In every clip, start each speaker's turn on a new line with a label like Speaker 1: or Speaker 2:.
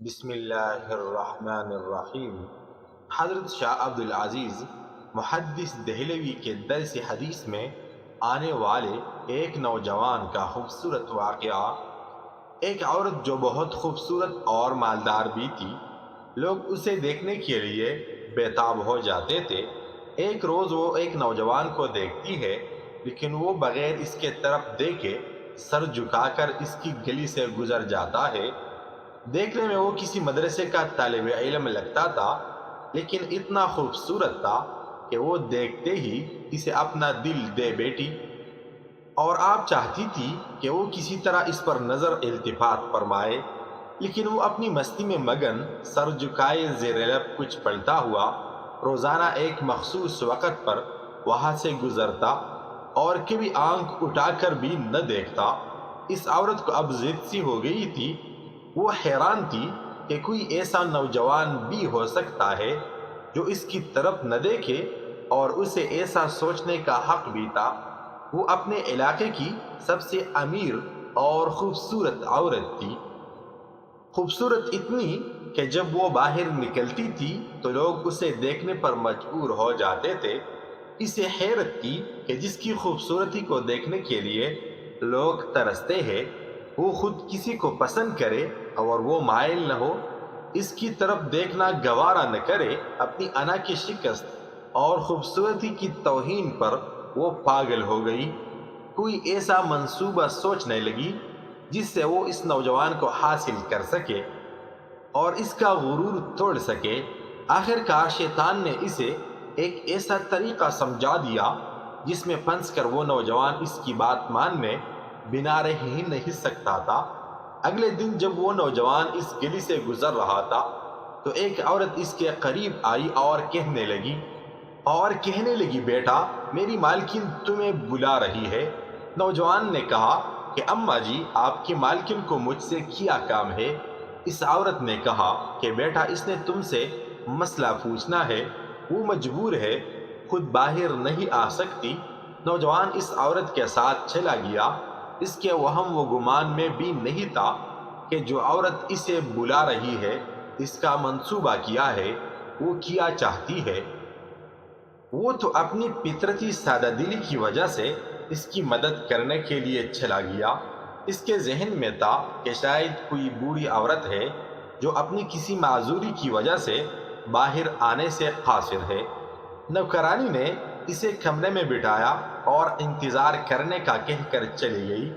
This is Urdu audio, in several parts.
Speaker 1: بسم اللہ الرحمن الرحیم۔ حضرت شاہ عبد العزیز محدث دہلوی کے درس حدیث میں آنے والے ایک نوجوان کا خوبصورت واقعہ۔ ایک عورت جو بہت خوبصورت اور مالدار بھی تھی، لوگ اسے دیکھنے کے لیے بے تاب ہو جاتے تھے۔ ایک روز وہ ایک نوجوان کو دیکھتی ہے، لیکن وہ بغیر اس کے طرف دیکھے سر جھکا کر اس کی گلی سے گزر جاتا ہے۔ دیکھنے میں وہ کسی مدرسے کا طالب علم لگتا تھا، لیکن اتنا خوبصورت تھا کہ وہ دیکھتے ہی اسے اپنا دل دے بیٹھی، اور آپ چاہتی تھی کہ وہ کسی طرح اس پر نظر التفات فرمائے، لیکن وہ اپنی مستی میں مگن سر جھکائے زیر لب کچھ پڑھتا ہوا روزانہ ایک مخصوص وقت پر وہاں سے گزرتا، اور کبھی آنکھ اٹھا کر بھی نہ دیکھتا۔ اس عورت کو اب ضد سی ہو گئی تھی۔ وہ حیران تھی کہ کوئی ایسا نوجوان بھی ہو سکتا ہے جو اس کی طرف نہ دیکھے، اور اسے ایسا سوچنے کا حق بھی تھا۔ وہ اپنے علاقے کی سب سے امیر اور خوبصورت عورت تھی، خوبصورت اتنی کہ جب وہ باہر نکلتی تھی تو لوگ اسے دیکھنے پر مجبور ہو جاتے تھے۔ اسے حیرت تھی کہ جس کی خوبصورتی کو دیکھنے کے لیے لوگ ترستے ہیں، وہ خود کسی کو پسند کرے اور وہ مائل نہ ہو، اس کی طرف دیکھنا گوارا نہ کرے۔ اپنی انا کی شکست اور خوبصورتی کی توہین پر وہ پاگل ہو گئی۔ کوئی ایسا منصوبہ سوچنے لگی جس سے وہ اس نوجوان کو حاصل کر سکے اور اس کا غرور توڑ سکے۔ آخر کار شیطان نے اسے ایک ایسا طریقہ سمجھا دیا جس میں پھنس کر وہ نوجوان اس کی بات ماننے بنا رہ ہی نہیں سکتا تھا۔ اگلے دن جب وہ نوجوان اس گلی سے گزر رہا تھا تو ایک عورت اس کے قریب آئی اور کہنے لگی بیٹا، میری مالکن تمہیں بلا رہی ہے۔ نوجوان نے کہا کہ اماں جی، آپ کی مالکن کو مجھ سے کیا کام ہے؟ اس عورت نے کہا کہ بیٹا، اس نے تم سے مسئلہ پوچھنا ہے، وہ مجبور ہے، خود باہر نہیں آ سکتی۔ نوجوان اس عورت کے ساتھ چلا گیا۔ اس کے وہم و گمان میں بھی نہیں تھا کہ جو عورت اسے بلا رہی ہے اس کا منصوبہ کیا ہے، وہ کیا چاہتی ہے۔ وہ تو اپنی فطرتی سادہ دلی کی وجہ سے اس کی مدد کرنے کے لیے چلا گیا۔ اس کے ذہن میں تھا کہ شاید کوئی بوڑھی عورت ہے جو اپنی کسی معذوری کی وجہ سے باہر آنے سے قاصر ہے۔ نوکرانی نے اسے کمرے میں بٹھایا اور انتظار کرنے کا کہہ کر چلی گئی۔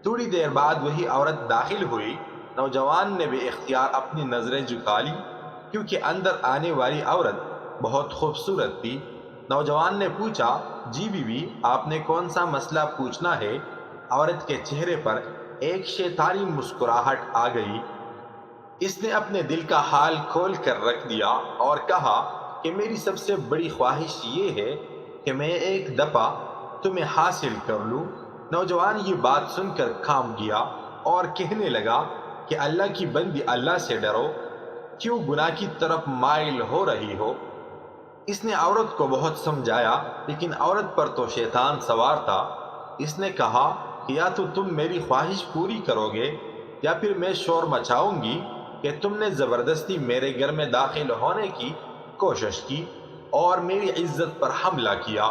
Speaker 1: تھوڑی دیر بعد وہی عورت داخل ہوئی۔ نوجوان نے بے اختیار اپنی نظریں جھکا لی، کیونکہ اندر آنے والی عورت بہت خوبصورت تھی۔ نوجوان نے پوچھا، جی بی بی، آپ نے کون سا مسئلہ پوچھنا ہے؟ عورت کے چہرے پر ایک شیطانی مسکراہٹ آ گئی۔ اس نے اپنے دل کا حال کھول کر رکھ دیا اور کہا کہ میری سب سے بڑی خواہش یہ ہے کہ میں ایک دفعہ تمہیں حاصل کر لوں۔ نوجوان یہ بات سن کر کھام گیا اور کہنے لگا کہ اللہ کی بندی، اللہ سے ڈرو، کیوں گناہ کی طرف مائل ہو رہی ہو؟ اس نے عورت کو بہت سمجھایا، لیکن عورت پر تو شیطان سوار تھا۔ اس نے کہا کہ یا تو تم میری خواہش پوری کرو گے یا پھر میں شور مچاؤں گی کہ تم نے زبردستی میرے گھر میں داخل ہونے کی کوشش کی اور میری عزت پر حملہ کیا۔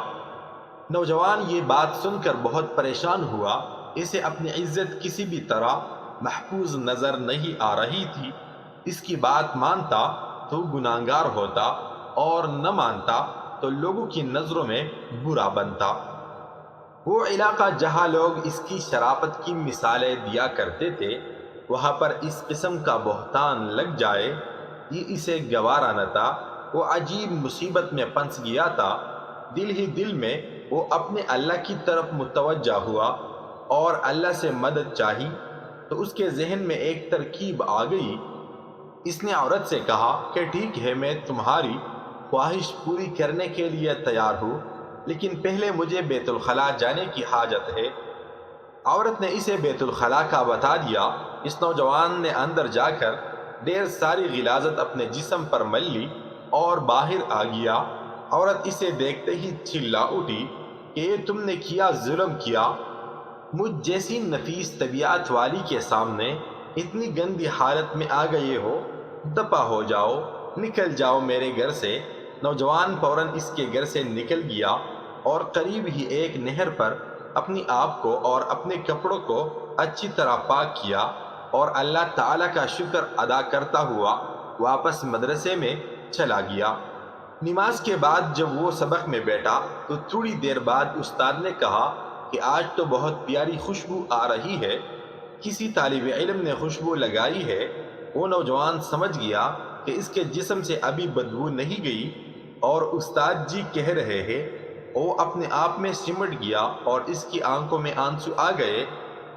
Speaker 1: نوجوان یہ بات سن کر بہت پریشان ہوا۔ اسے اپنی عزت کسی بھی طرح محفوظ نظر نہیں آ رہی تھی۔ اس کی بات مانتا تو گناہگار ہوتا، اور نہ مانتا تو لوگوں کی نظروں میں برا بنتا۔ وہ علاقہ جہاں لوگ اس کی شرافت کی مثالیں دیا کرتے تھے، وہاں پر اس قسم کا بہتان لگ جائے یہ اسے گوارا نہ تھا۔ وہ عجیب مصیبت میں پھنس گیا تھا۔ دل ہی دل میں وہ اپنے اللہ کی طرف متوجہ ہوا اور اللہ سے مدد چاہی تو اس کے ذہن میں ایک ترکیب آ گئی۔ اس نے عورت سے کہا کہ ٹھیک ہے، میں تمہاری خواہش پوری کرنے کے لیے تیار ہوں، لیکن پہلے مجھے بیت الخلاء جانے کی حاجت ہے۔ عورت نے اسے بیت الخلاء کا بتا دیا۔ اس نوجوان نے اندر جا کر ڈھیر ساری غلاظت اپنے جسم پر مل لی اور باہر آ گیا۔ عورت اسے دیکھتے ہی چلا اٹھی کہ یہ تم نے کیا ظلم کیا، مجھ جیسی نفیس طبیعت والی کے سامنے اتنی گندی حالت میں آ گئے ہو، دپا ہو جاؤ، نکل جاؤ میرے گھر سے۔ نوجوان فوراً اس کے گھر سے نکل گیا اور قریب ہی ایک نہر پر اپنی آپ کو اور اپنے کپڑوں کو اچھی طرح پاک کیا اور اللہ تعالیٰ کا شکر ادا کرتا ہوا واپس مدرسے میں چلا گیا۔ نماز کے بعد جب وہ سبق میں بیٹھا تو تھوڑی دیر بعد استاد نے کہا کہ آج تو بہت پیاری خوشبو آ رہی ہے، کسی طالب علم نے خوشبو لگائی ہے۔ وہ نوجوان سمجھ گیا کہ اس کے جسم سے ابھی بدبو نہیں گئی اور استاد جی کہہ رہے ہیں۔ وہ اپنے آپ میں سمٹ گیا اور اس کی آنکھوں میں آنسو آ گئے۔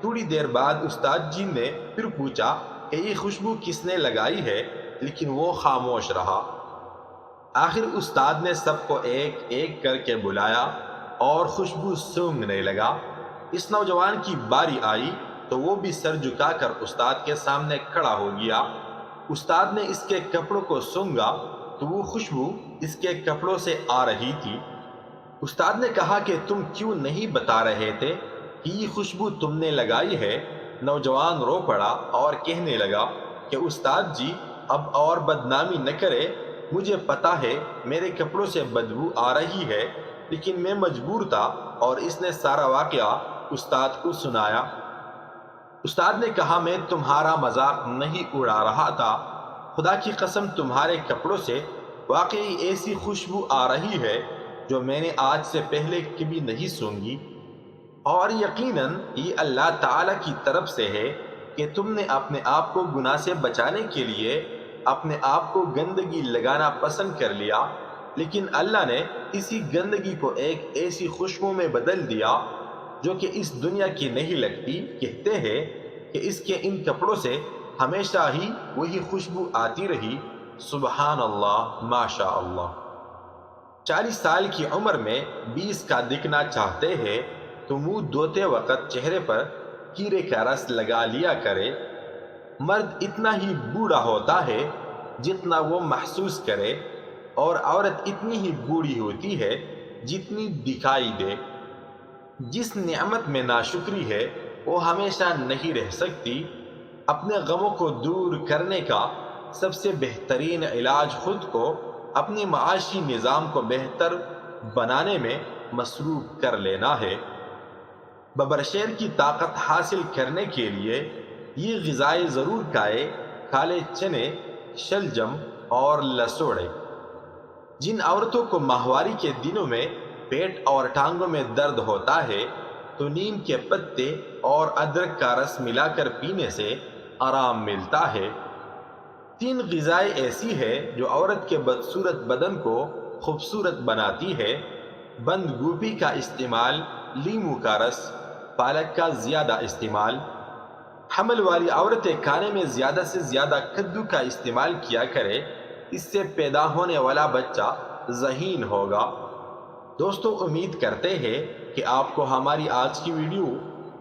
Speaker 1: تھوڑی دیر بعد استاد جی نے پھر پوچھا کہ یہ خوشبو کس نے لگائی ہے، لیکن وہ خاموش رہا۔ آخر استاد نے سب کو ایک ایک کر کے بلایا اور خوشبو سونگھنے لگا۔ اس نوجوان کی باری آئی تو وہ بھی سر جھکا کر استاد کے سامنے کھڑا ہو گیا۔ استاد نے اس کے کپڑوں کو سونگھا تو وہ خوشبو اس کے کپڑوں سے آ رہی تھی۔ استاد نے کہا کہ تم کیوں نہیں بتا رہے تھے کہ یہ خوشبو تم نے لگائی ہے؟ نوجوان رو پڑا اور کہنے لگا کہ استاد جی اب اور بدنامی نہ کرے، مجھے پتا ہے میرے کپڑوں سے بدبو آ رہی ہے، لیکن میں مجبور تھا۔ اور اس نے سارا واقعہ استاد کو سنایا۔ استاد نے کہا میں تمہارا مذاق نہیں اڑا رہا تھا، خدا کی قسم تمہارے کپڑوں سے واقعی ایسی خوشبو آ رہی ہے جو میں نے آج سے پہلے کبھی نہیں سونگھی، اور یقیناً یہ اللہ تعالیٰ کی طرف سے ہے کہ تم نے اپنے آپ کو گناہ سے بچانے کے لیے اپنے آپ کو گندگی لگانا پسند کر لیا، لیکن اللہ نے اسی گندگی کو ایک ایسی خوشبو میں بدل دیا جو کہ اس دنیا کی نہیں لگتی۔ کہتے ہیں کہ اس کے ان کپڑوں سے ہمیشہ ہی وہی خوشبو آتی رہی۔ سبحان اللہ، ماشاء اللہ۔ 40 سال کی عمر میں 20 کا دکھنا چاہتے ہیں تو منہ دھوتے وقت چہرے پر کیرے کا رس لگا لیا کرے۔ مرد اتنا ہی بوڑھا ہوتا ہے جتنا وہ محسوس کرے، اور عورت اتنی ہی بوڑھی ہوتی ہے جتنی دکھائی دے۔ جس نعمت میں ناشکری ہے وہ ہمیشہ نہیں رہ سکتی۔ اپنے غموں کو دور کرنے کا سب سے بہترین علاج خود کو اپنی معاشی نظام کو بہتر بنانے میں مصروف کر لینا ہے۔ ببرشیر کی طاقت حاصل کرنے کے لیے یہ غذائیں ضرور کھائے: کالے چنے، شلجم اور لسوڑے۔ جن عورتوں کو ماہواری کے دنوں میں پیٹ اور ٹانگوں میں درد ہوتا ہے تو نیم کے پتے اور ادرک کا رس ملا کر پینے سے آرام ملتا ہے۔ 3 غذائیں ایسی ہے جو عورت کے بدصورت بدن کو خوبصورت بناتی ہے: بند گوبھی کا استعمال، لیمو کا رس، پالک کا زیادہ استعمال۔ حمل والی عورتیں کھانے میں زیادہ سے زیادہ کدو کا استعمال کیا کرے، اس سے پیدا ہونے والا بچہ ذہین ہوگا۔ دوستو، امید کرتے ہیں کہ آپ کو ہماری آج کی ویڈیو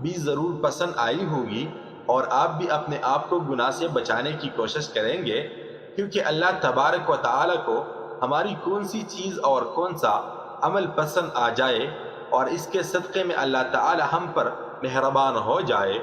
Speaker 1: بھی ضرور پسند آئی ہوگی اور آپ بھی اپنے آپ کو گناہ سے بچانے کی کوشش کریں گے، کیونکہ اللہ تبارک و تعالی کو ہماری کون سی چیز اور کون سا عمل پسند آ جائے اور اس کے صدقے میں اللہ تعالی ہم پر مہربان ہو جائے۔